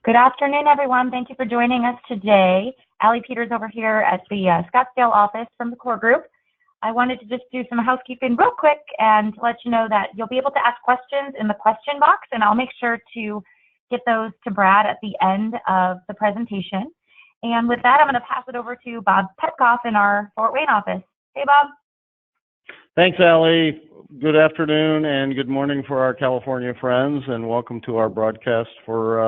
Good afternoon, everyone. Thank you for joining us today. Allie Peters over here at the Scottsdale office from the core group. I wanted to just do some housekeeping real quick and let you know that you'll be able to ask questions in the question box, and I'll make sure to get those to Brad at the end of the presentation. And with that, I'm going to pass it over to Bob Petkoff in our Fort Wayne office. Hey, Bob. Thanks, Allie. Good afternoon and good morning for our California friends, and welcome to our broadcast for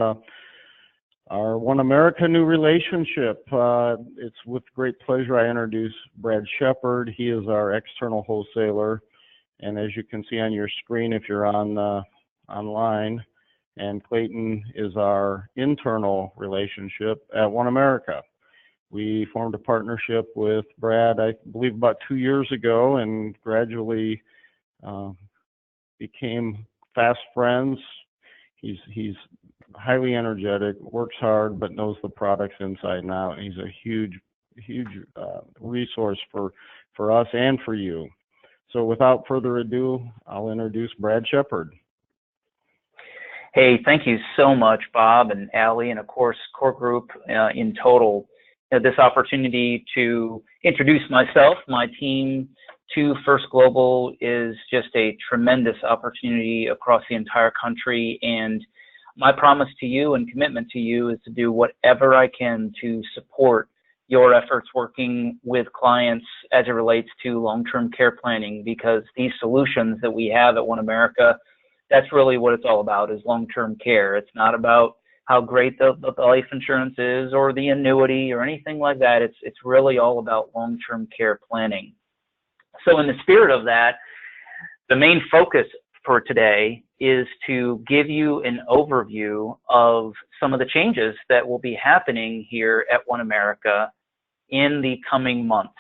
our OneAmerica new relationship. It's with great pleasure I introduce Brad Shepard. He is our external wholesaler, and as you can see on your screen if you're on online, and Clayton is our internal relationship at OneAmerica. We formed a partnership with Brad, I believe, about 2 years ago, and gradually became fast friends. He's highly energetic, works hard, but knows the products inside and out. And he's a huge resource for us and for you. So without further ado, I'll introduce Brad Shepard. Hey, thank you so much, Bob and Allie, and of course, Core Group in total. This opportunity to introduce myself, my team, to First Global is just a tremendous opportunity across the entire country, and my promise to you and commitment to you is to do whatever I can to support your efforts working with clients as it relates to long-term care planning, because these solutions that we have at OneAmerica, that's really what it's all about, is long-term care. It's not about how great the life insurance is or the annuity or anything like that. It's really all about long-term care planning. So in the spirit of that, the main focus for today is to give you an overview of some of the changes that will be happening here at OneAmerica in the coming months.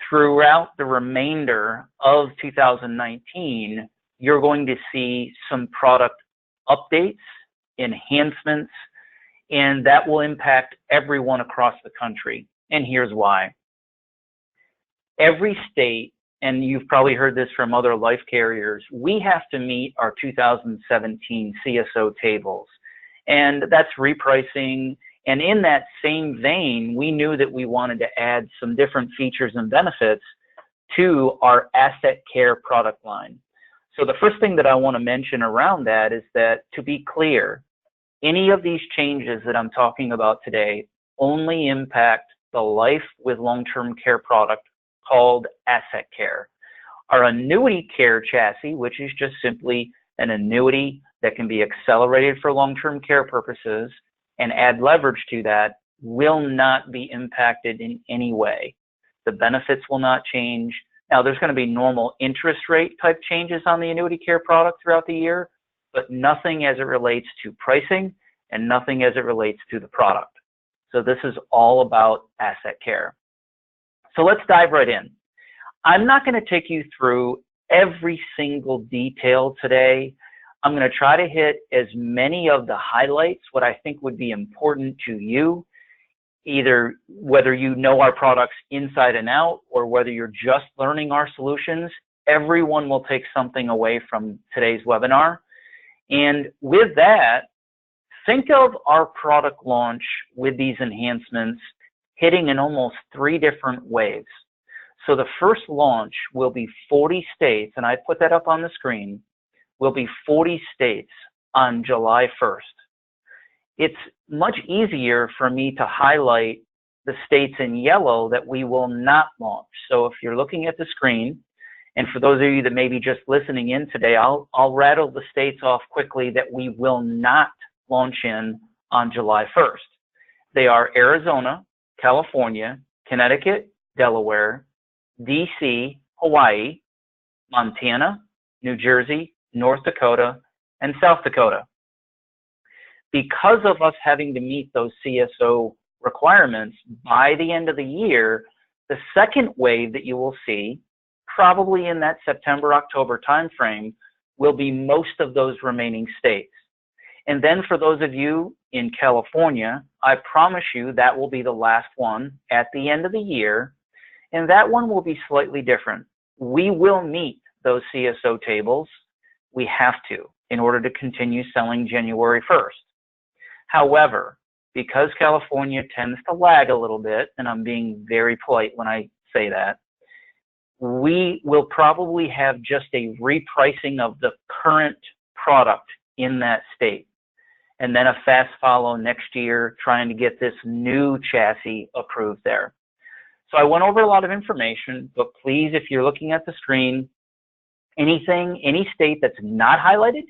Throughout the remainder of 2019, you're going to see some product updates, enhancements, and that will impact everyone across the country. And here's why. Every state, and you've probably heard this from other life carriers, we have to meet our 2017 CSO tables. And that's repricing. And in that same vein, we knew that we wanted to add some different features and benefits to our asset care product line. So the first thing that I want to mention around that is that, to be clear, any of these changes that I'm talking about today only impact the life with long-term care product called asset care. Our annuity care chassis, which is just simply an annuity that can be accelerated for long-term care purposes and add leverage to that, will not be impacted in any way. The benefits will not change. Now, there's going to be normal interest rate type changes on the annuity care product throughout the year, but nothing as it relates to pricing and nothing as it relates to the product. So this is all about asset care. So let's dive right in. I'm not going to take you through every single detail today. I'm going to try to hit as many of the highlights, what I think would be important to you, either whether you know our products inside and out or whether you're just learning our solutions. Everyone will take something away from today's webinar. And with that, think of our product launch with these enhancements hitting in almost 3 different waves. So the first launch will be 40 states, and I put that up on the screen, will be 40 states on July 1st. It's much easier for me to highlight the states in yellow that we will not launch. So if you're looking at the screen, and for those of you that may be just listening in today, I'll rattle the states off quickly that we will not launch in on July 1st. They are Arizona, California, Connecticut, Delaware, DC, Hawaii, Montana, New Jersey, North Dakota, and South Dakota. Because of us having to meet those CSO requirements by the end of the year, the second wave that you will see, probably in that September, October timeframe, will be most of those remaining states. And then for those of you in California, I promise you that will be the last one at the end of the year, and that one will be slightly different. We will meet those CSO tables. We have to in order to continue selling January 1st. However, because California tends to lag a little bit, and I'm being very polite when I say that, we will probably have just a repricing of the current product in that state, and then a fast follow next year trying to get this new chassis approved there. So I went over a lot of information, but please, if you're looking at the screen, any state that's not highlighted,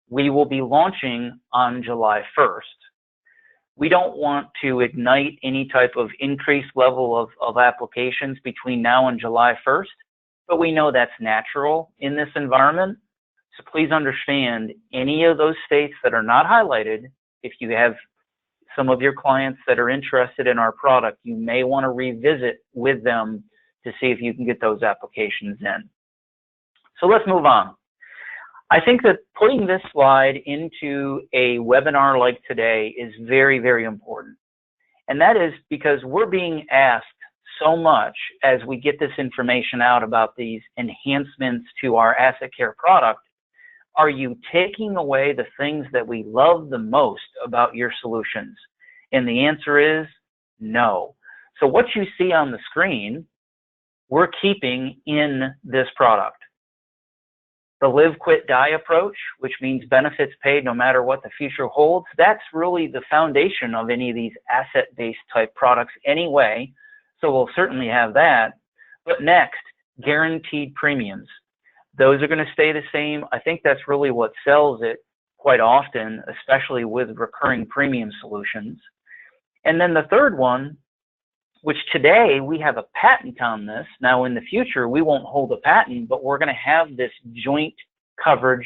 we will be launching on July 1st. We don't want to ignite any type of increased level of applications between now and July 1st, but we know that's natural in this environment. So please understand, any of those states that are not highlighted, if you have some of your clients that are interested in our product, you may want to revisit with them to see if you can get those applications in. So let's move on. I think that putting this slide into a webinar like today is very, very important. And that is because we're being asked so much as we get this information out about these enhancements to our asset care product. Are you taking away the things that we love the most about your solutions? And the answer is no. So what you see on the screen, we're keeping in this product. The live, quit, die approach, which means benefits paid no matter what the future holds, that's really the foundation of any of these asset-based type products anyway, so we'll certainly have that. But next, guaranteed premiums. Those are going to stay the same. I think that's really what sells it quite often, especially with recurring premium solutions. And then the third one, which today we have a patent on this. Now in the future, we won't hold a patent, but we're going to have this joint coverage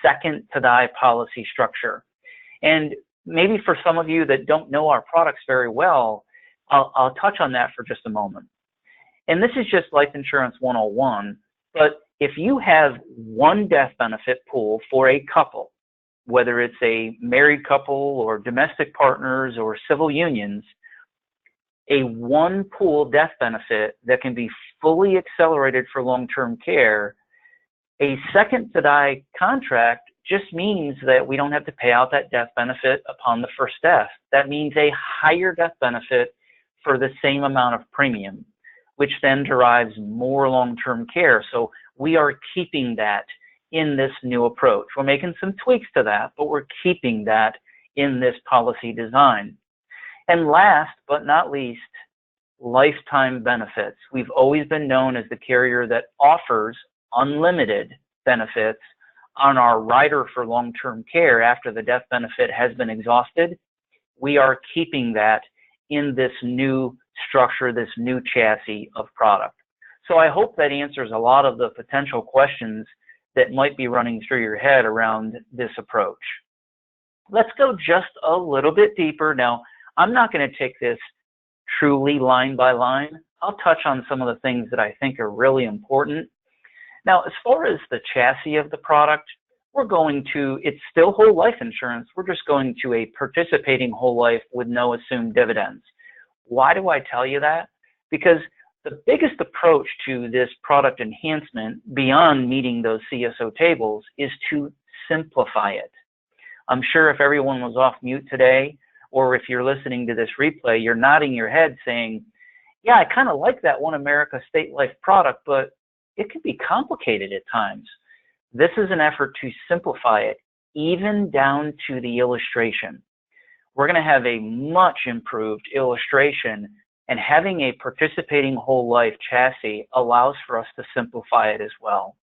second to die policy structure. And maybe for some of you that don't know our products very well, I'll touch on that for just a moment. And this is just life insurance 101, but if you have one death benefit pool for a couple, whether it's a married couple or domestic partners or civil unions, a one pool death benefit that can be fully accelerated for long-term care, a second to die contract just means that we don't have to pay out that death benefit upon the first death. That means a higher death benefit for the same amount of premium, which then derives more long-term care. So we are keeping that in this new approach. We're making some tweaks to that, but we're keeping that in this policy design. And last but not least, lifetime benefits. We've always been known as the carrier that offers unlimited benefits on our rider for long-term care after the death benefit has been exhausted. We are keeping that in this new structure, this new chassis of product. So I hope that answers a lot of the potential questions that might be running through your head around this approach. Let's go just a little bit deeper. Now, I'm not going to take this truly line by line. I'll touch on some of the things that I think are really important. Now, as far as the chassis of the product, we're going to, it's still whole life insurance. We're just going to a participating whole life with no assumed dividends. Why do I tell you that? Because the biggest approach to this product enhancement beyond meeting those CSO tables is to simplify it. I'm sure if everyone was off mute today, or if you're listening to this replay, you're nodding your head saying, yeah, I kind of like that OneAmerica State Life product, but it can be complicated at times. This is an effort to simplify it, even down to the illustration. We're going to have a much improved illustration, and having a participating whole life chassis allows for us to simplify it as well.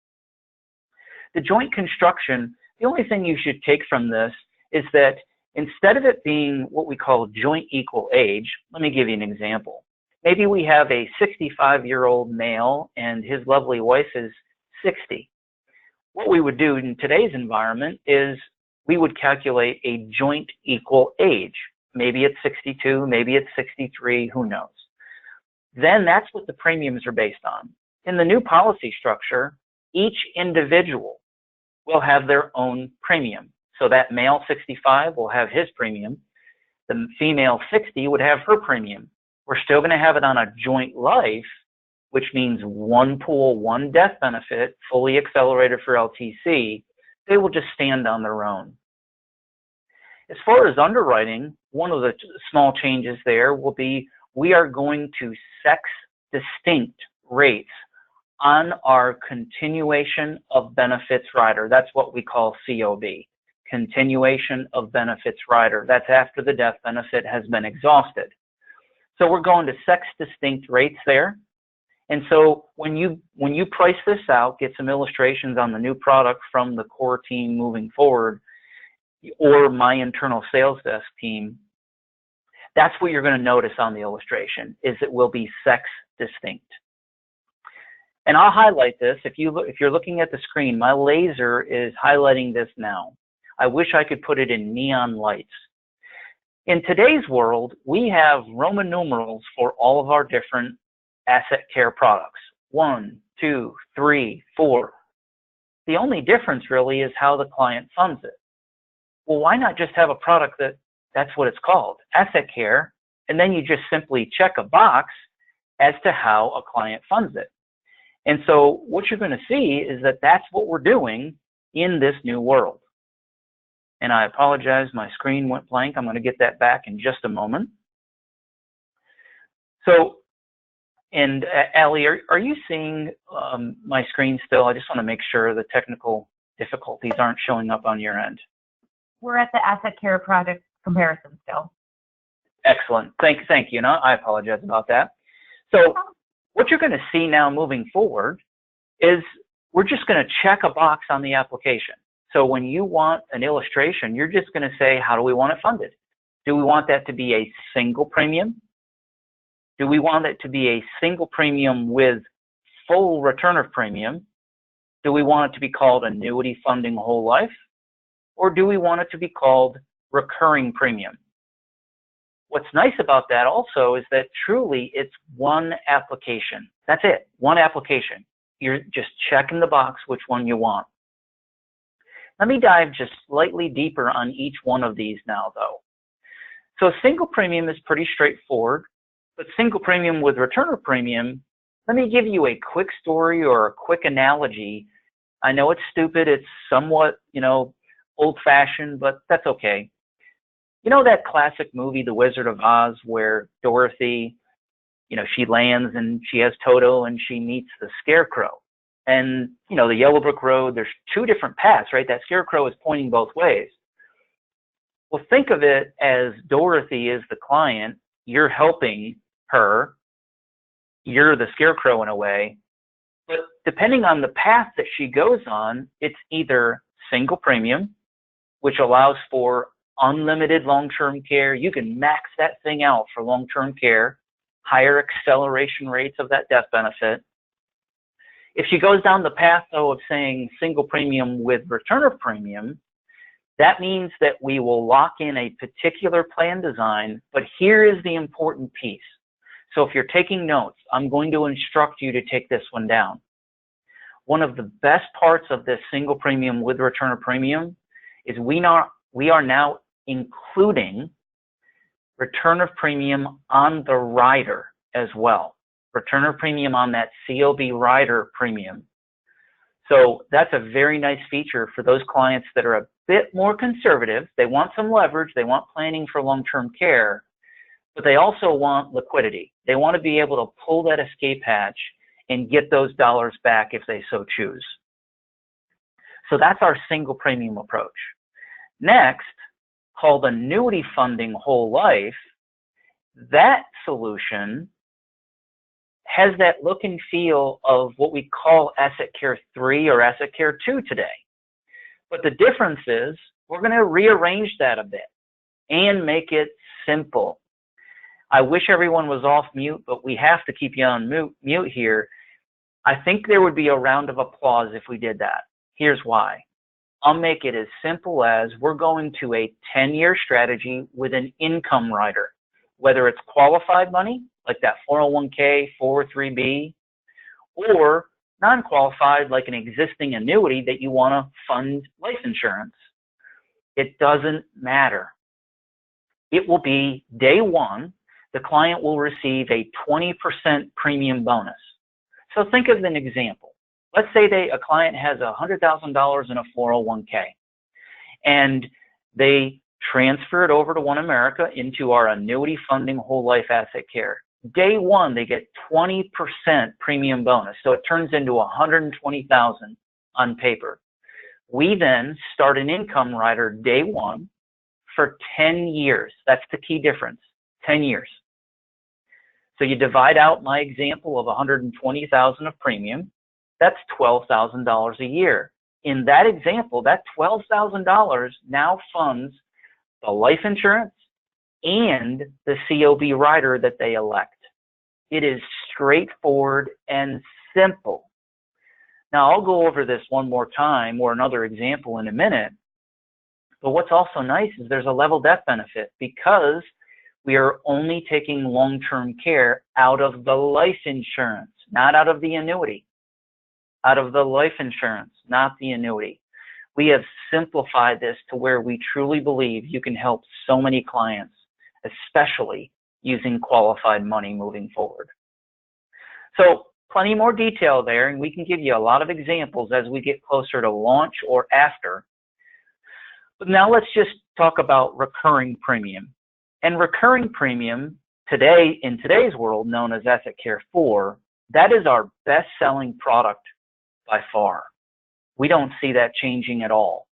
The joint construction, the only thing you should take from this is that instead of it being what we call joint equal age, let me give you an example. Maybe we have a 65-year-old male and his lovely wife is 60. What we would do in today's environment is we would calculate a joint equal age. Maybe it's 62, maybe it's 63, who knows. Then that's what the premiums are based on. In the new policy structure, each individual will have their own premium. So that male 65 will have his premium. The female 60 would have her premium. We're still going to have it on a joint life, which means one pool, one death benefit, fully accelerated for LTC. They will just stand on their own. As far as underwriting, one of the small changes there will be we are going to sex distinct rates on our continuation of benefits rider. That's what we call COB, continuation of benefits rider. That's after the death benefit has been exhausted. So we're going to sex distinct rates there. And so when you price this out, get some illustrations on the new product from the core team moving forward, or my internal sales desk team, that's what you're going to notice on the illustration, is it will be sex distinct. And I'll highlight this. If you're looking at the screen, my laser is highlighting this now. I wish I could put it in neon lights. In today's world, we have Roman numerals for all of our different asset care products. 1, 2, 3, 4. The only difference really is how the client funds it. Well, why not just have a product that's what it's called, asset care, and then you just simply check a box as to how a client funds it. And so what you're going to see is that that's what we're doing in this new world. And I apologize, my screen went blank. I'm going to get that back in just a moment. So, and Allie, are you seeing my screen still? I just want to make sure the technical difficulties aren't showing up on your end. We're at the asset care product comparison still. Excellent. Thank you. And I apologize about that. So what you're going to see now moving forward is we're just going to check a box on the application. So when you want an illustration, you're just going to say, how do we want it funded? Do we want that to be a single premium? Do we want it to be a single premium with full return of premium? Do we want it to be called annuity funding whole life? Or do we want it to be called recurring premium? What's nice about that also is that truly it's one application. That's it, one application. You're just checking the box which one you want. Let me dive just slightly deeper on each one of these now though. So single premium is pretty straightforward, but single premium with return of premium, let me give you a quick story or a quick analogy. I know it's stupid, it's somewhat, old-fashioned, but that's okay. You know that classic movie, The Wizard of Oz, where Dorothy, she lands and she has Toto and she meets the Scarecrow. And, the Yellow Brick Road, there's two different paths, right? That Scarecrow is pointing both ways. Well, think of it as Dorothy is the client. You're helping her. You're the Scarecrow in a way. But depending on the path that she goes on, it's either single premium, which allows for unlimited long-term care. You can max that thing out for long-term care, higher acceleration rates of that death benefit. If she goes down the path, though, of saying single premium with return of premium, that means that we will lock in a particular plan design, but here is the important piece. So if you're taking notes, I'm going to instruct you to take this one down. One of the best parts of this single premium with return of premium is we are now including return of premium on the rider as well. Return of premium on that COB rider premium. So that's a very nice feature for those clients that are a bit more conservative. They want some leverage, they want planning for long-term care, but they also want liquidity. They want to be able to pull that escape hatch and get those dollars back if they so choose. So that's our single premium approach. Next, called annuity funding whole life, that solution has that look and feel of what we call Asset Care 3 or Asset Care 2 today. But the difference is we're going to rearrange that a bit and make it simple. I wish everyone was off mute, but we have to keep you on mute here. I think there would be a round of applause if we did that. Here's why. I'll make it as simple as we're going to a 10-year strategy with an income rider, whether it's qualified money, like that 401k, 403b, or non-qualified, like an existing annuity that you want to fund life insurance. It doesn't matter. It will be day one, the client will receive a 20% premium bonus. So think of an example. Let's say a client has $100,000 in a 401k, and they transfer it over to OneAmerica into our annuity funding whole life asset care. Day one, they get 20% premium bonus, so it turns into $120,000 on paper. We then start an income rider day one for 10 years. That's the key difference, 10 years. So you divide out my example of $120,000 of premium, that's $12,000 a year. In that example, that $12,000 now funds the life insurance and the COB rider that they elect. It is straightforward and simple. Now, I'll go over this one more time or another example in a minute, but what's also nice is there's a level death benefit because we are only taking long-term care out of the life insurance, not out of the annuity. Out of the life insurance, not the annuity. We have simplified this to where we truly believe you can help so many clients, especially using qualified money moving forward. So plenty more detail there, and we can give you a lot of examples as we get closer to launch or after. But now let's just talk about recurring premium. And recurring premium today, in today's world, known as Asset Care 4, that is our best-selling product by far. We don't see that changing at all.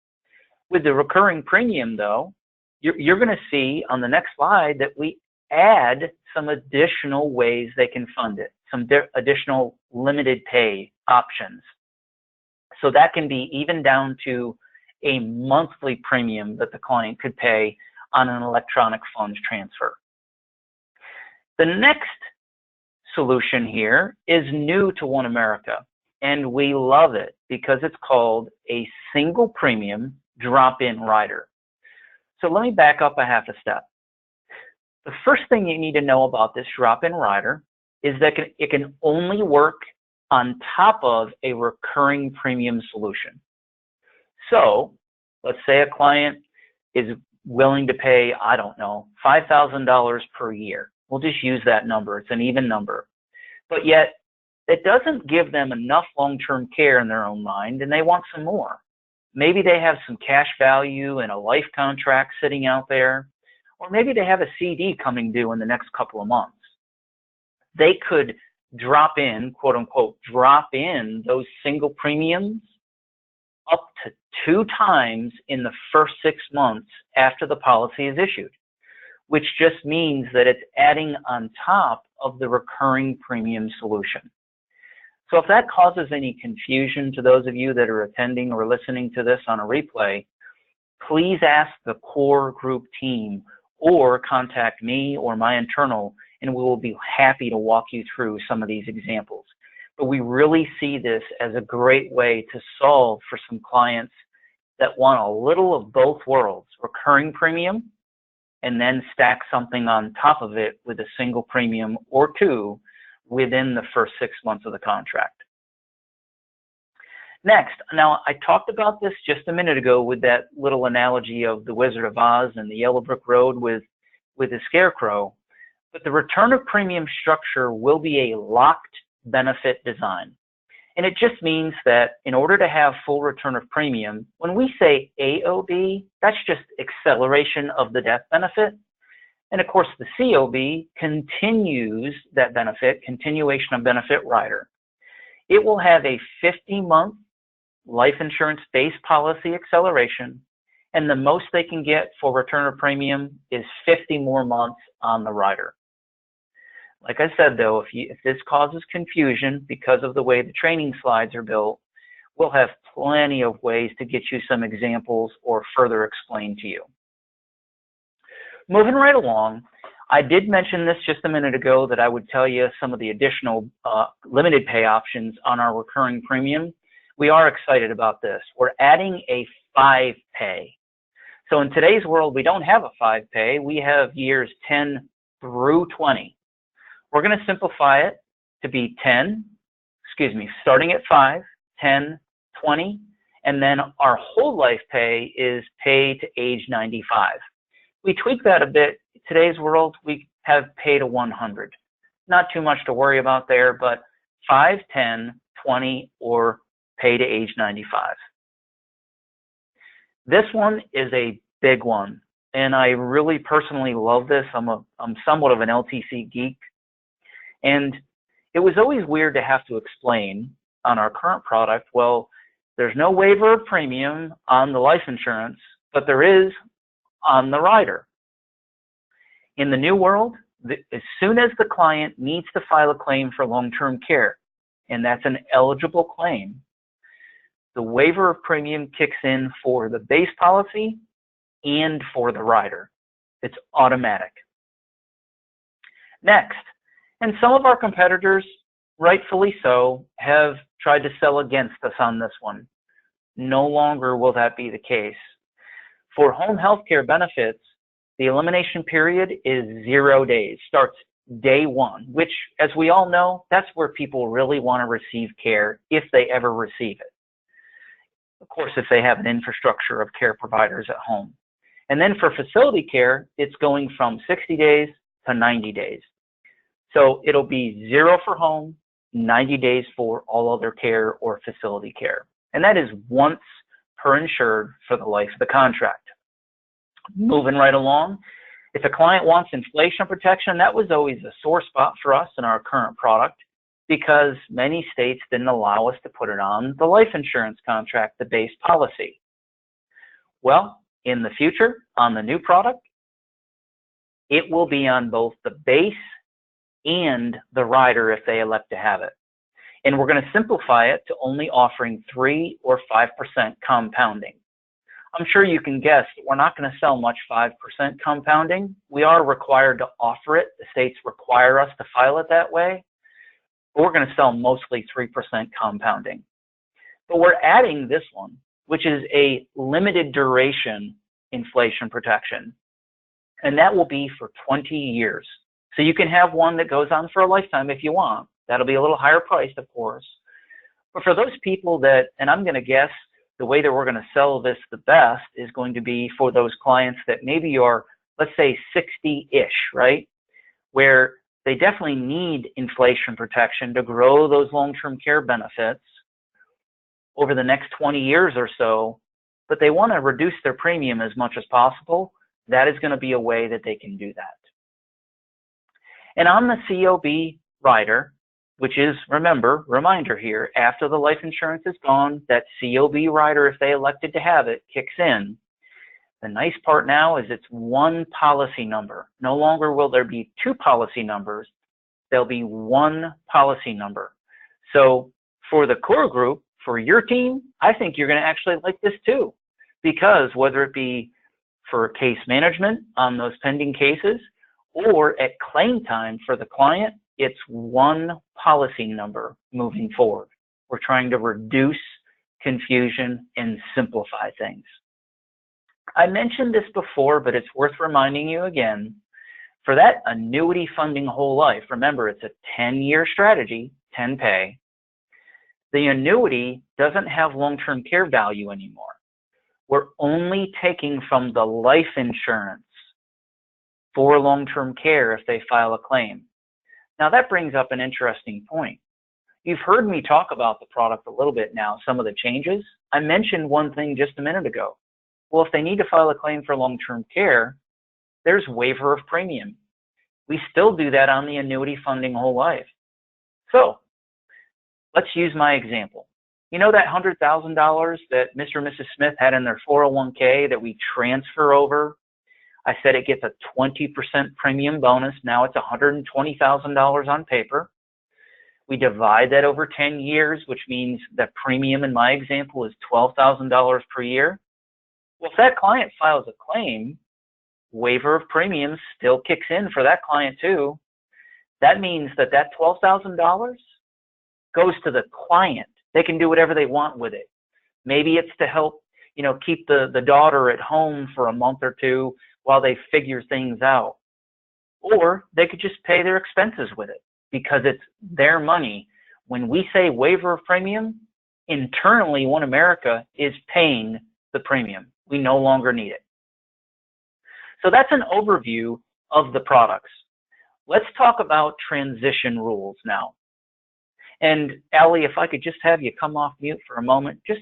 With the recurring premium, though, you're going to see on the next slide that we add some additional ways they can fund it, some additional limited pay options. So that can be even down to a monthly premium that the client could pay on an electronic funds transfer. The next solution here is new to OneAmerica, and we love it because it's called a single premium drop-in rider. So let me back up a half a step. The first thing you need to know about this drop-in rider is that it can only work on top of a recurring premium solution. So let's say a client is willing to pay, I don't know, $5,000 per year. We'll just use that number. It's an even number. But yet, it doesn't give them enough long-term care in their own mind, and they want some more. Maybe they have some cash value in a life contract sitting out there, or maybe they have a CD coming due in the next couple of months. They could drop in, quote unquote, drop in those single premiums up to 2 times in the first 6 months after the policy is issued, which just means that it's adding on top of the recurring premium solution. So if that causes any confusion to those of you that are attending or listening to this on a replay, please ask the core group team or contact me or my internal, and we will be happy to walk you through some of these examples. But we really see this as a great way to solve for some clients that want a little of both worlds, recurring premium, and then stack something on top of it with a single premium or 2 within the first 6 months of the contract. Next, now I talked about this just a minute ago with that little analogy of the Wizard of Oz and the Yellow Brick Road with the Scarecrow, but the return of premium structure will be a locked benefit design. And it just means that in order to have full return of premium, when we say AOB, that's just acceleration of the death benefit. And of course, the COB continues that benefit, continuation of benefit rider. It will have a 50-month life insurance base policy acceleration, and the most they can get for return of premium is 50 more months on the rider. Like I said, though, if this causes confusion because of the way the training slides are built, we'll have plenty of ways to get you some examples or further explain to you. Moving right along, I did mention this just a minute ago that I would tell you some of the additional limited pay options on our recurring premium. We are excited about this. We're adding a 5-pay. So in today's world, we don't have a 5-pay. We have years 10 through 20. We're going to simplify it to be starting at 5, 10, 20, and then our whole life pay is pay to age 95. We tweak that a bit. In today's world, we have pay to 100. Not too much to worry about there, but 5, 10, 20, or pay to age 95. This one is a big one. and I really personally love this. I'm somewhat of an LTC geek, and it was always weird to have to explain on our current product, well, there's no waiver of premium on the life insurance, but there is on the rider. In the new world, as soon as the client needs to file a claim for long-term care, and that's an eligible claim, the waiver of premium kicks in for the base policy and for the rider. It's automatic. Next, and some of our competitors, rightfully so, have tried to sell against us on this one. No longer will that be the case. For home health care benefits, the elimination period is 0 days, starts day one, which, as we all know, that's where people really want to receive care if they ever receive it. Of course, if they have an infrastructure of care providers at home. And then for facility care, it's going from 60 days to 90 days. So it'll be 0 for home, 90 days for all other care or facility care. And that is once per insured for the life of the contract. Moving right along, if a client wants inflation protection, that was always a sore spot for us in our current product because many states didn't allow us to put it on the life insurance contract, the base policy. Well, in the future, on the new product, it will be on both the base and the rider if they elect to have it. And we're going to simplify it to only offering 3 or 5% compounding. I'm sure you can guess that we're not going to sell much 5% compounding. We are required to offer it. The states require us to file it that way. But we're going to sell mostly 3% compounding. But we're adding this one, which is a limited duration inflation protection. And that will be for 20 years. So you can have one that goes on for a lifetime if you want. That'll be a little higher priced, of course. But for those people that, and I'm going to guess the way that we're going to sell this the best is going to be for those clients that maybe are, let's say, 60-ish, right? Where they definitely need inflation protection to grow those long-term care benefits over the next 20 years or so, but they want to reduce their premium as much as possible. That is going to be a way that they can do that. And on the COB rider, which is, remember, reminder here, after the life insurance is gone, that COB rider, if they elected to have it, kicks in. The nice part now is it's one policy number. No longer will there be 2 policy numbers. There'll be 1 policy number. So for the core group, for your team, I think you're going to actually like this too. Because whether it be for case management on those pending cases or at claim time for the client, it's 1 policy number moving forward. We're trying to reduce confusion and simplify things. I mentioned this before, but it's worth reminding you again. For that annuity funding whole life, remember it's a 10-year strategy, 10 pay. The annuity doesn't have long-term care value anymore. We're only taking from the life insurance for long-term care if they file a claim. Now that brings up an interesting point. You've heard me talk about the product a little bit now, some of the changes. I mentioned one thing just a minute ago. Well, if they need to file a claim for long-term care, there's waiver of premium. We still do that on the annuity funding whole life. So let's use my example. You know that $100,000 that Mr. and Mrs. Smith had in their 401k that we transfer over? I said it gets a 20% premium bonus. Now it's $120,000 on paper. We divide that over 10 years, which means the premium in my example is $12,000 per year. Well, if that client files a claim, waiver of premiums still kicks in for that client too. That means that that $12,000 goes to the client. They can do whatever they want with it. Maybe it's to help, keep the daughter at home for a month or two while they figure things out. Or they could just pay their expenses with it because it's their money. When we say waiver of premium, internally OneAmerica is paying the premium. We no longer need it. So that's an overview of the products. Let's talk about transition rules now. And Allie, if I could just have you come off mute for a moment, just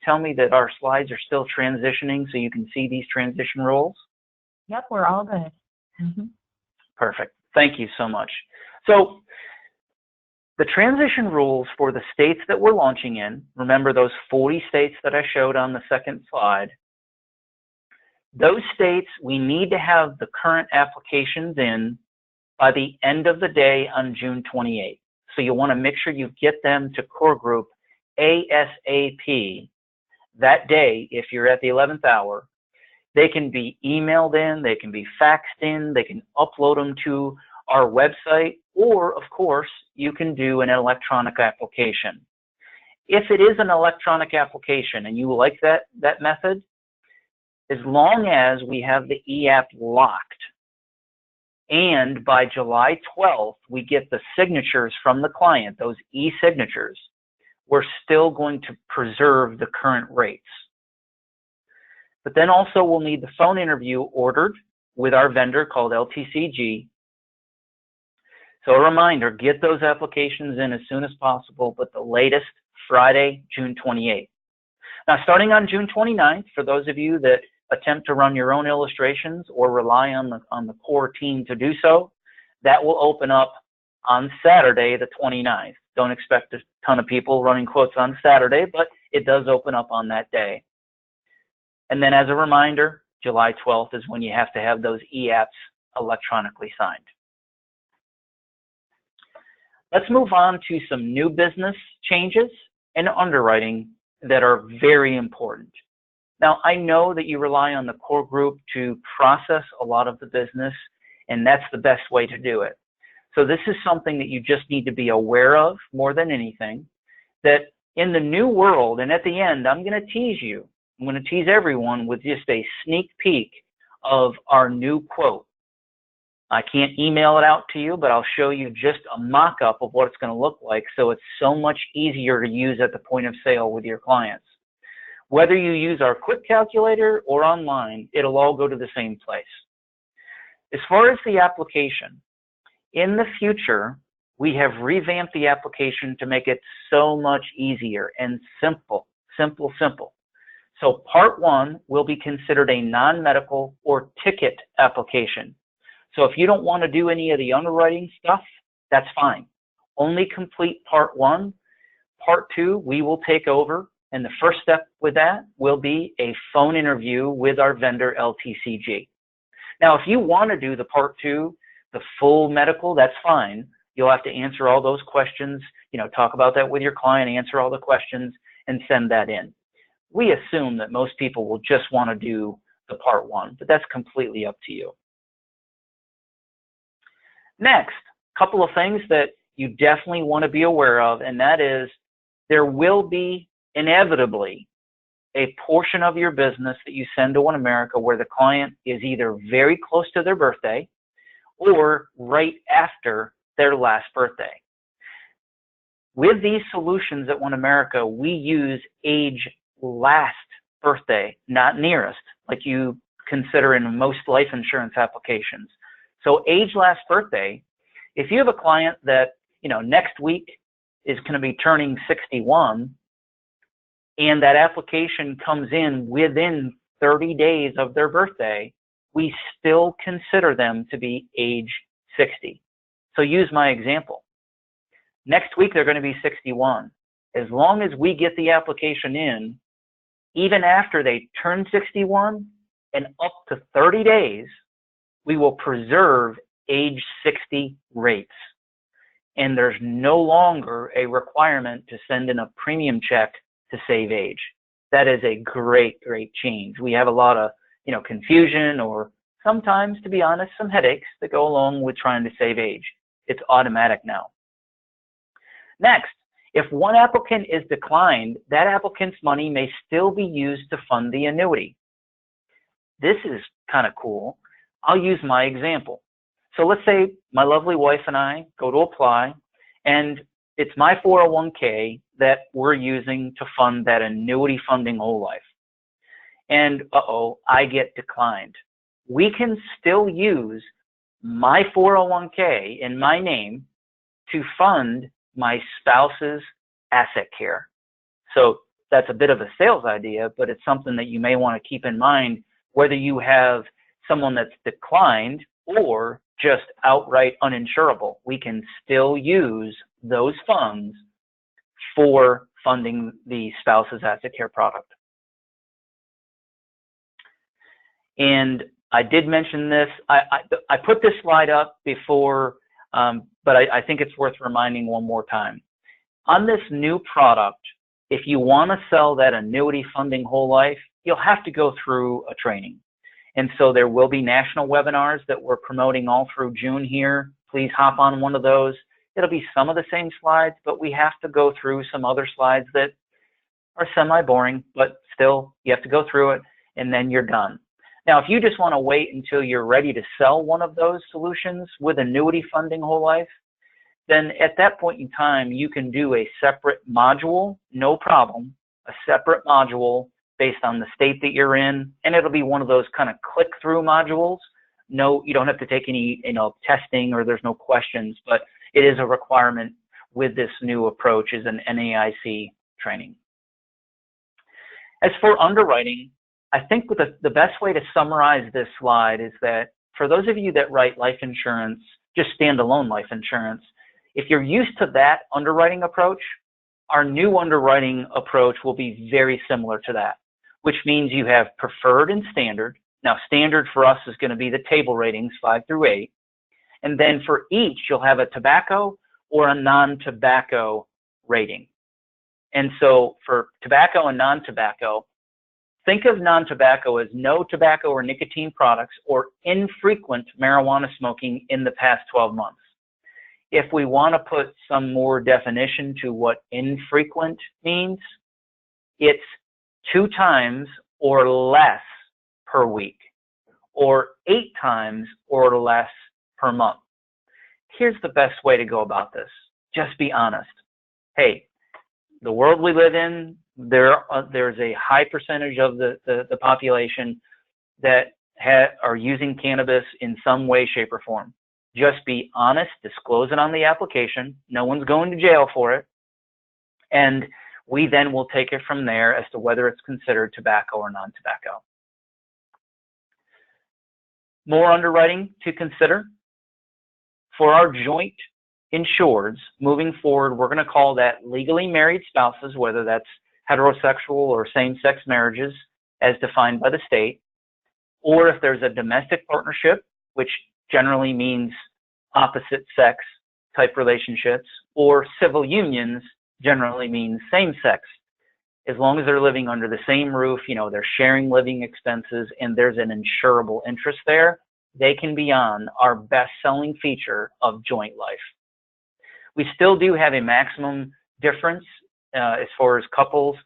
tell me that our slides are still transitioning so you can see these transition rules. Yep, we're all good. Mm-hmm. Perfect. Thank you so much. So the transition rules for the states that we're launching in, remember those 40 states that I showed on the second slide, those states, we need to have the current applications in by the end of the day on June 28th. So you want to make sure you get them to core group ASAP that day if you're at the 11th hour. They can be emailed in, they can be faxed in, they can upload them to our website, or of course, you can do an electronic application. If it is an electronic application and you like that method, as long as we have the e-app locked, and by July 12th, we get the signatures from the client, those e-signatures, we're still going to preserve the current rates. But then also we'll need the phone interview ordered with our vendor called LTCG. So a reminder, get those applications in as soon as possible, but the latest Friday, June 28th. Now, starting on June 29th, for those of you that attempt to run your own illustrations or rely on the core team to do so, that will open up on Saturday, the 29th. Don't expect a ton of people running quotes on Saturday, but it does open up on that day. And then as a reminder, July 12th is when you have to have those e-apps electronically signed. Let's move on to some new business changes and underwriting that are very important. Now, I know that you rely on the core group to process a lot of the business, and that's the best way to do it. So this is something that you just need to be aware of more than anything, that in the new world, and at the end, I'm going to tease you. I'm going to tease everyone with just a sneak peek of our new quote. I can't email it out to you, but I'll show you just a mock-up of what it's going to look like, so it's so much easier to use at the point of sale with your clients. Whether you use our quick calculator or online, it'll all go to the same place. As far as the application, in the future, we have revamped the application to make it so much easier and simple. So part 1 will be considered a non-medical or ticket application. So if you don't want to do any of the underwriting stuff, that's fine. Only complete part 1. Part 2, we will take over. And the first step with that will be a phone interview with our vendor, LTCG. Now, if you want to do the part 2, the full medical, that's fine. You'll have to answer all those questions, talk about that with your client, answer all the questions, and send that in. We assume that most people will just want to do the part 1, but that's completely up to you. Next, a couple of things that you definitely want to be aware of, and that is there will be inevitably a portion of your business that you send to OneAmerica where the client is either very close to their birthday or right after their last birthday. With these solutions at OneAmerica, we use age last birthday, not nearest, like you consider in most life insurance applications. So age last birthday, if you have a client that, next week is going to be turning 61, and that application comes in within 30 days of their birthday, we still consider them to be age 60. So use my example. Next week, they're going to be 61. As long as we get the application in, even after they turn 61 and up to 30 days, we will preserve age 60 rates. And there's no longer a requirement to send in a premium check to save age. That is a great change. We have a lot of, confusion or sometimes, to be honest, some headaches that go along with trying to save age. It's automatic now. Next, if one applicant is declined, that applicant's money may still be used to fund the annuity. This is kind of cool. I'll use my example. So let's say my lovely wife and I go to apply, and it's my 401k that we're using to fund that annuity funding whole life. And I get declined. We can still use my 401k in my name to fund my spouse's asset care. So that's a bit of a sales idea, but it's something that you may want to keep in mind, whether you have someone that's declined or just outright uninsurable, we can still use those funds for funding the spouse's asset care product. And I did mention this. I put this slide up before, but I think it's worth reminding one more time. On this new product, if you want to sell that annuity funding whole life, you'll have to go through a training. And so there will be national webinars that we're promoting all through June here. Please hop on one of those. It'll be some of the same slides, but we have to go through some other slides that are semi-boring, but still you have to go through it and then you're done. Now, if you just want to wait until you're ready to sell one of those solutions with annuity funding whole life, then at that point in time, you can do a separate module, no problem, a separate module based on the state that you're in, and it'll be one of those kind of click-through modules. No, you don't have to take any, testing, or there's no questions, but it is a requirement with this new approach is an NAIC training. As for underwriting, I think the best way to summarize this slide is that for those of you that write life insurance, just standalone life insurance, if you're used to that underwriting approach, our new underwriting approach will be very similar to that, which means you have preferred and standard. Now, standard for us is going to be the table ratings 5 through 8. And then for each, you'll have a tobacco or a non-tobacco rating. And so for tobacco and non-tobacco, think of non-tobacco as no tobacco or nicotine products or infrequent marijuana smoking in the past 12 months. If we want to put some more definition to what infrequent means, it's 2 times or less per week, or 8 times or less per month. Here's the best way to go about this. Just be honest. Hey, the world we live in, there's a high percentage of the population that are using cannabis in some way, shape, or form. Just be honest, disclose it on the application. No one's going to jail for it. And we then will take it from there as to whether it's considered tobacco or non-tobacco. More underwriting to consider. For our joint insureds, moving forward, we're going to call that legally married spouses, whether that's heterosexual or same-sex marriages as defined by the state, or if there's a domestic partnership, which generally means opposite sex type relationships, or civil unions generally means same-sex. As long as they're living under the same roof, they're sharing living expenses and there's an insurable interest there, they can be on our best-selling feature of joint life. We still do have a maximum difference as far as couples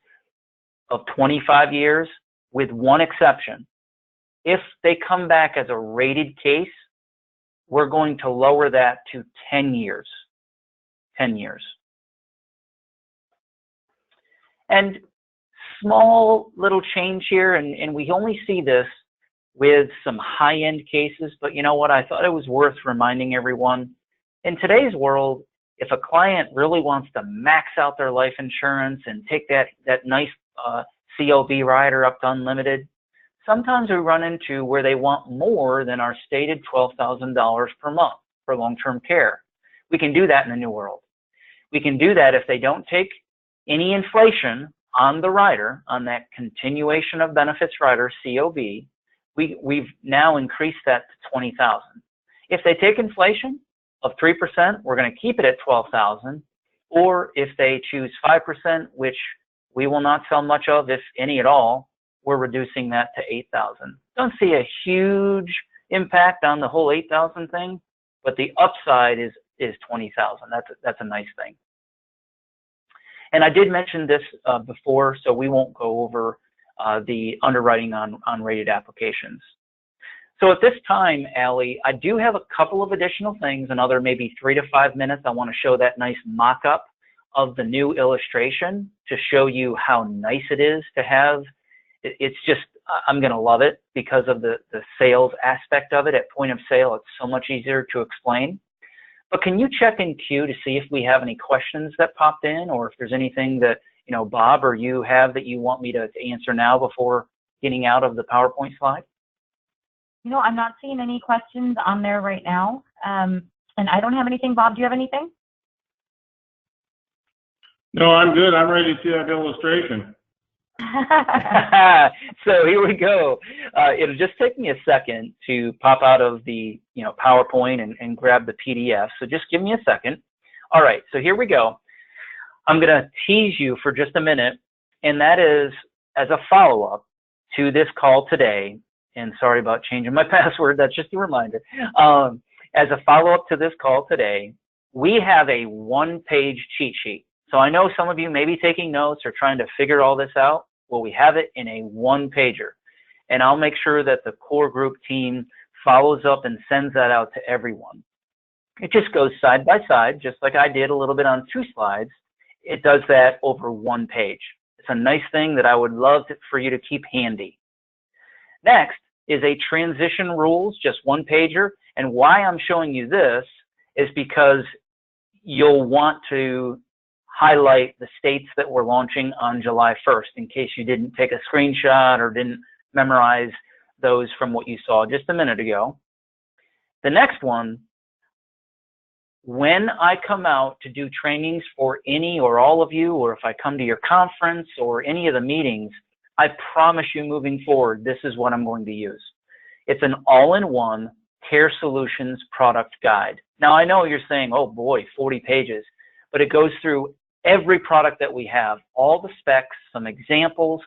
of 25 years, with one exception. If they come back as a rated case, we're going to lower that to 10 years. 10 years. And small little change here, and we only see this with some high-end cases, but you know what? I thought it was worth reminding everyone. In today's world, if a client really wants to max out their life insurance and take that nice COB rider up to unlimited, sometimes we run into where they want more than our stated $12,000 per month for long-term care. We can do that in the new world. We can do that if they don't take any inflation on the rider, on that continuation of benefits rider, COB. We've now increased that to $20,000. If they take inflation of 3%, we're going to keep it at $12,000. Or if they choose 5%, which we will not sell much of, if any at all, we're reducing that to $8,000. Don't see a huge impact on the whole $8,000 thing, but the upside is $20,000. That's a nice thing. And I did mention this before, so we won't go over the underwriting on rated applications. So at this time, Allie, I do have a couple of additional things, another maybe 3 to 5 minutes. I want to show that nice mock-up of the new illustration to show you how nice it is to have. It's just, I'm going to love it because of the sales aspect of it. At point of sale, it's so much easier to explain. But can you check in queue to see if we have any questions that popped in, or if there's anything that, Bob or you have that you want me to answer now before getting out of the PowerPoint slide? I'm not seeing any questions on there right now. And I don't have anything. Bob, do you have anything? No, I'm good. I'm ready to see that illustration. So here we go. It'll just take me a second to pop out of the PowerPoint and grab the PDF. So just give me a second. All right, so here we go. I'm going to tease you for just a minute, and that is as a follow-up to this call today. And sorry about changing my password. That's just a reminder. As a follow-up to this call today, we have a one-page cheat sheet. So I know some of you may be taking notes or trying to figure all this out. Well, we have it in a one-pager. And I'll make sure that the core group team follows up and sends that out to everyone. It just goes side by side, just like I did a little bit on 2 slides. It does that over 1 page. It's a nice thing that I would love for you to keep handy. Next is a transition rules, just 1-pager. And why I'm showing you this is because you'll want to highlight the states that we're launching on July 1st in case you didn't take a screenshot or didn't memorize those from what you saw just a minute ago. The next one, when I come out to do trainings for any or all of you, or if I come to your conference or any of the meetings, I promise you moving forward, this is what I'm going to use. It's an all-in-one Care Solutions product guide. Now, I know you're saying, oh boy, 40 pages, but it goes through every product that we have, all the specs, some examples.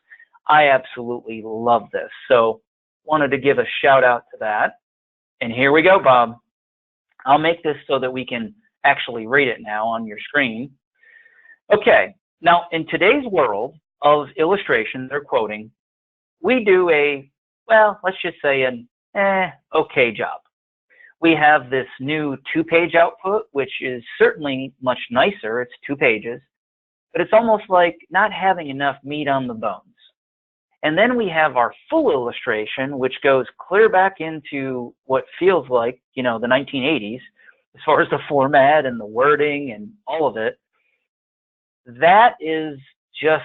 I absolutely love this. So wanted to give a shout out to that. And here we go, Bob. I'll make this so that we can actually read it now on your screen. Okay, now in today's world of illustration, they're quoting, we do a, well, let's just say an okay job. We have this new 2-page output, which is certainly much nicer. It's 2 pages, but it's almost like not having enough meat on the bones. And then we have our full illustration, which goes clear back into what feels like, the 1980s, as far as the format and the wording and all of it. That is just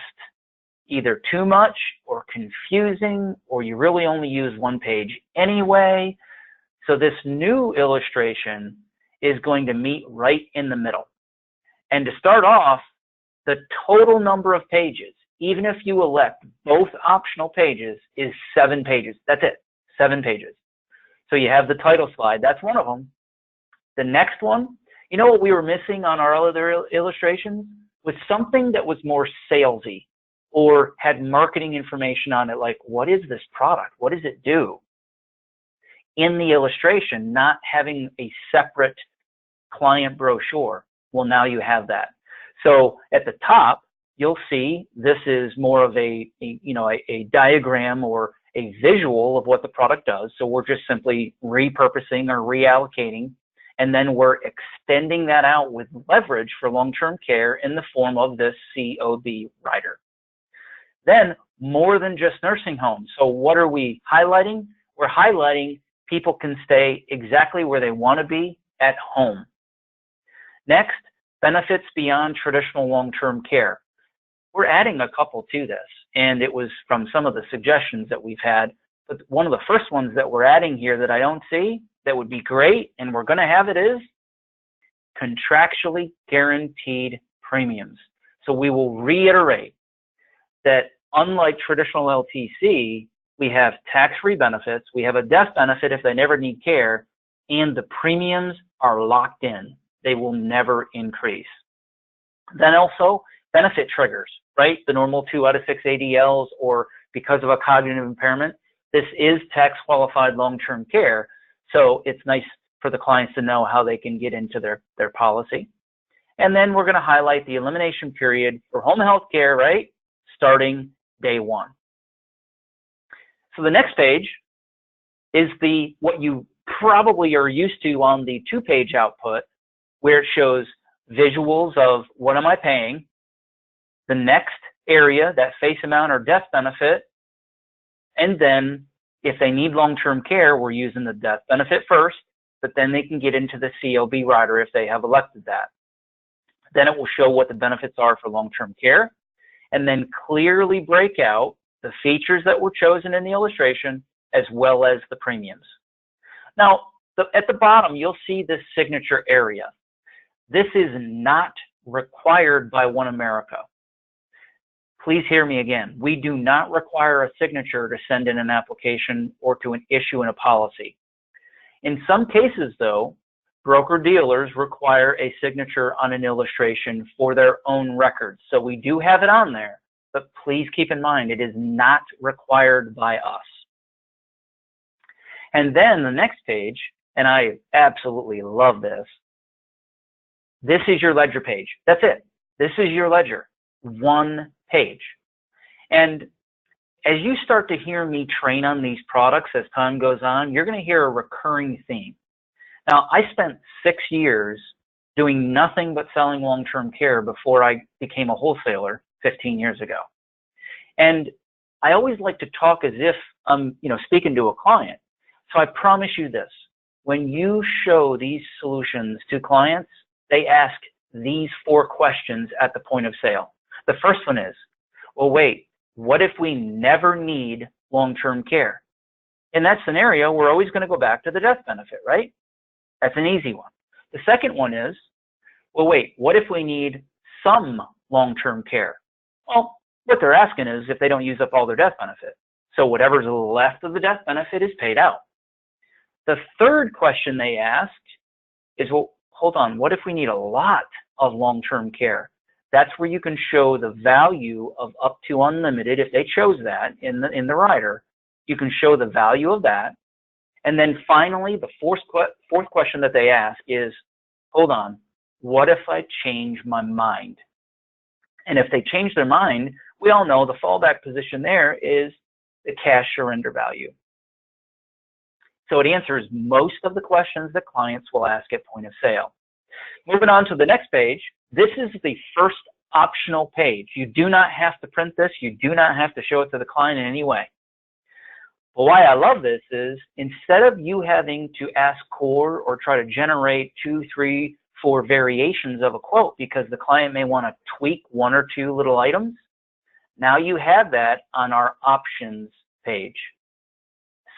either too much or confusing, or you really only use 1 page anyway. So this new illustration is going to meet right in the middle. And to start off, the total number of pages, even if you elect both optional pages, is 7 pages. That's it, 7 pages. So you have the title slide. That's one of them. The next one, you know what we were missing on our other illustrations? Was something that was more salesy or had marketing information on it, like what is this product? What does it do? In the illustration, not having a separate client brochure. Well, now you have that. So at the top, you'll see this is more of a diagram or a visual of what the product does. So we're just simply repurposing or reallocating, and then we're extending that out with leverage for long-term care in the form of this COB rider. Then more than just nursing homes. So what are we highlighting? We're highlighting people can stay exactly where they want to be at home. Next, benefits beyond traditional long-term care. We're adding a couple to this, and it was from some of the suggestions that we've had. But one of the first ones that we're adding here that I don't see that would be great, and we're going to have it, is contractually guaranteed premiums. So we will reiterate that unlike traditional LTC, we have tax-free benefits, we have a death benefit if they never need care, and the premiums are locked in. They will never increase. Then also, benefit triggers, right? The normal 2 out of 6 ADLs, or because of a cognitive impairment. This is tax-qualified long-term care, so it's nice for the clients to know how they can get into their policy. And then we're going to highlight the elimination period for home health care, right? Starting day 1. So the next page is what you probably are used to on the 2-page output, where it shows visuals of what am I paying, the next area, that face amount or death benefit, and then if they need long-term care, we're using the death benefit first, but then they can get into the COB rider if they have elected that. Then it will show what the benefits are for long-term care, and then clearly break out the features that were chosen in the illustration as well as the premiums. Now, at the bottom, you'll see this signature area. This is not required by OneAmerica. Please hear me again. We do not require a signature to send in an application or to issue in a policy. In some cases, though, broker-dealers require a signature on an illustration for their own records. So we do have it on there, but please keep in mind it is not required by us. And then the next page, and I absolutely love this, this is your ledger page. That's it. This is your ledger. One page. And as you start to hear me train on these products as time goes on, you're going to hear a recurring theme. Now, I spent 6 years doing nothing but selling long-term care before I became a wholesaler 15 years ago. And I always like to talk as if I'm, speaking to a client. So I promise you this, when you show these solutions to clients, they ask these 4 questions at the point of sale. The first one is, well, wait, what if we never need long-term care? In that scenario, we're always going to go back to the death benefit, right? That's an easy one. The second one is, well, wait, what if we need some long-term care? Well, what they're asking is if they don't use up all their death benefit. So whatever's left of the death benefit is paid out. The third question they ask is, well, hold on, what if we need a lot of long-term care? That's where you can show the value of up to unlimited. If they chose that in the rider, you can show the value of that. And then finally, the fourth question that they ask is, hold on, what if I change my mind? And if they change their mind, we all know the fallback position there is the cash surrender value. So it answers most of the questions that clients will ask at point of sale. Moving on to the next page, this is the first optional page. You do not have to print this. You do not have to show it to the client in any way. But why I love this is instead of you having to ask core or try to generate 2, 3, 4 variations of a quote because the client may want to tweak 1 or 2 little items, now you have that on our options page.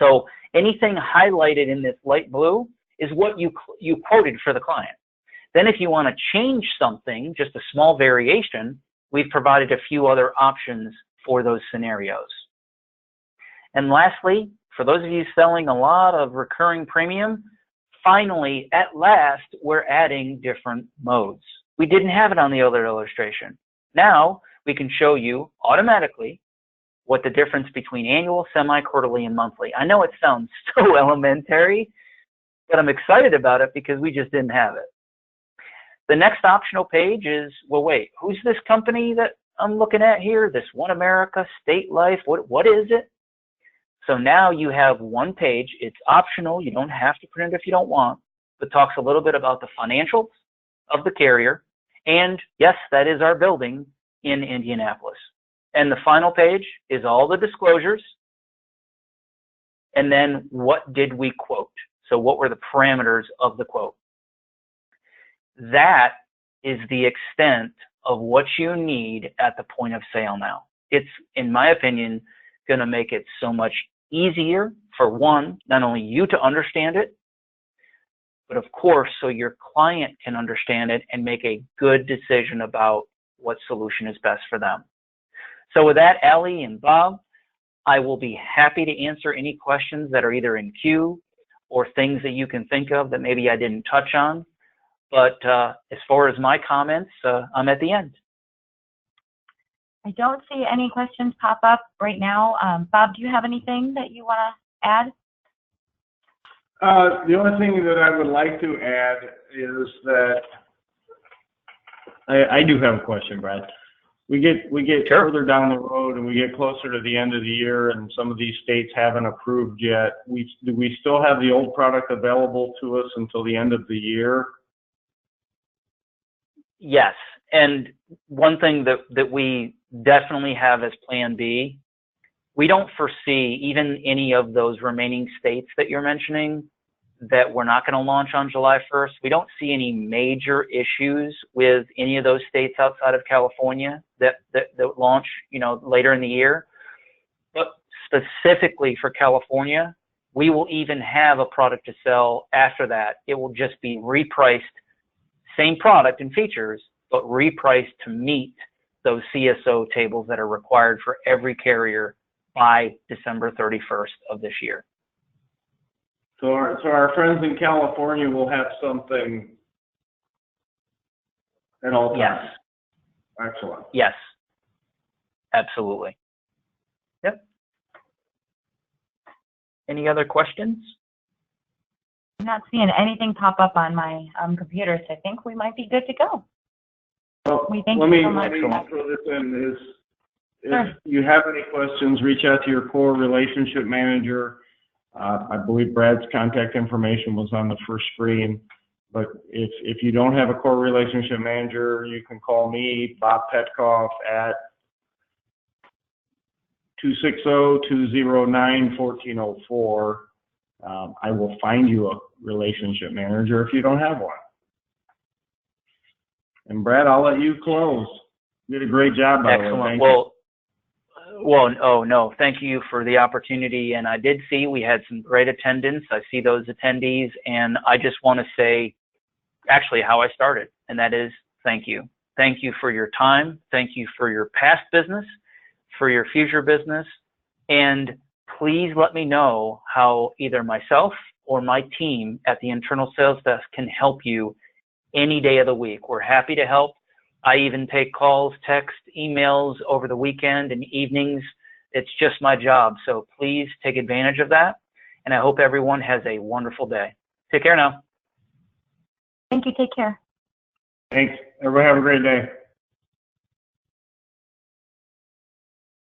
So anything highlighted in this light blue is what you quoted for the client. Then if you want to change something, just a small variation, we've provided a few other options for those scenarios. And lastly, for those of you selling a lot of recurring premium, finally, at last, we're adding different modes. We didn't have it on the other illustration. Now we can show you automatically what the difference between annual, semi-quarterly, and monthly. I know it sounds so elementary, but I'm excited about it because we just didn't have it. The next optional page is, well, wait, who's this company that I'm looking at here? This OneAmerica, State Life, what is it? So now you have one page. It's optional. You don't have to print it if you don't want, but talks a little bit about the financials of the carrier. And yes, that is our building in Indianapolis. And the final page is all the disclosures. And then what did we quote? So what were the parameters of the quote? That is the extent of what you need at the point of sale now. It's, in my opinion, going to make it so much easier for one, not only you to understand it, but of course, so your client can understand it and make a good decision about what solution is best for them. So with that, Allie and Bob, I will be happy to answer any questions that are either in queue or things that you can think of that maybe I didn't touch on. But as far as my comments, I'm at the end. I don't see any questions pop up right now. Bob, do you have anything that you want to add? The only thing that I would like to add is that I do have a question, Brad. We get Sure. further down the road and we get closer to the end of the year and some of these states haven't approved yet. Do we still have the old product available to us until the end of the year? Yes, and one thing that we definitely have as Plan B, we don't foresee even any of those remaining states that you're mentioning that we're not going to launch on July 1st. We don't see any major issues with any of those states outside of California that launch, later in the year. But specifically for California, We will even have a product to sell after that. It will just be repriced, same product and features, but repriced to meet those CSO tables that are required for every carrier by December 31st of this year. So our friends in California will have something at all times. Yes. Excellent. Yes. Absolutely. Yep. Any other questions? I'm not seeing anything pop up on my computer, so I think we might be good to go. Well, We thank let you me so much. throw this in. Sure. If you have any questions, reach out to your core relationship manager. I believe Brad's contact information was on the first screen. But if you don't have a core relationship manager, you can call me, Bob Petkoff, at 260-209-1404. I will find you a relationship manager if you don't have one. And Brad, I'll let you close. You did a great job, by the way. Excellent. Thank you. Oh no, thank you for the opportunity. And I did see we had some great attendance. I see those attendees, and I just want to say actually how I started, and that is thank you. Thank you for your time. Thank you for your past business, for your future business, and please let me know how either myself or my team at the internal sales desk can help you any day of the week. We're happy to help. I even take calls, text, emails over the weekend and evenings. It's just my job. So please take advantage of that. And I hope everyone has a wonderful day. Take care now. Thank you. Take care. Thanks. Everybody have a great day.